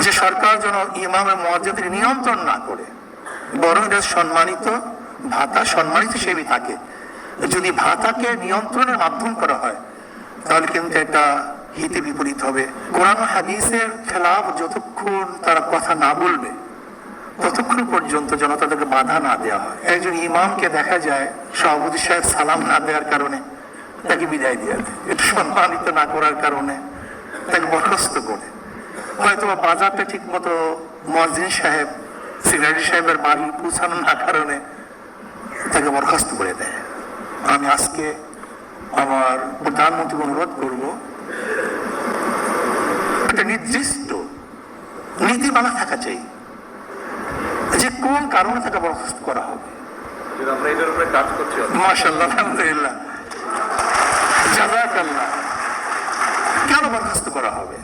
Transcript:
যে সরকার যেন ইমামের মর্যাদাকে নিয়ন্ত্রণ না করে, বরং এটা সম্মানিত ভাতা, সম্মানিত হিসেবে থাকে। যদি ভাতাকে নিয়ন্ত্রণের মাধ্যম করা হয় তাহলে কিন্তু এটা হিতে বিপরীত হবে। কোরআন হাদিসের খেলাফ যতক্ষণ তারা কথা না বলবে ততক্ষণ পর্যন্ত যেন তাদেরকে বাধা না দেওয়া হয়। একজন ইমামকে দেখা যায় সভাপতি সাহেব সালাম না দেওয়ার কারণে তাকে বিদায় দিয়ে দেয়, এটা সম্মানিত না করার কারণে তাকে বরখাস্ত করে, হয়তো বাজারটা ঠিক মতো মুয়াজ্জিন সাহেব সেক্রেটারি সাহেবের বাড়ি পৌঁছানো না কারণে তাকে বরখাস্ত করে দেয়। আমি আজকে আমার প্রধানমন্ত্রীকে অনুরোধ করব, একটা নির্দিষ্ট নীতিমালা থাকা চাই যে কোন কারণে তাকে বরখাস্ত করা হবে। আমরা এটার উপরে কাজ করছি। মাশাআল্লাহ, আলহামদুলিল্লাহ, জাযাকাল্লাহ। কেন বরখাস্ত করা হবে?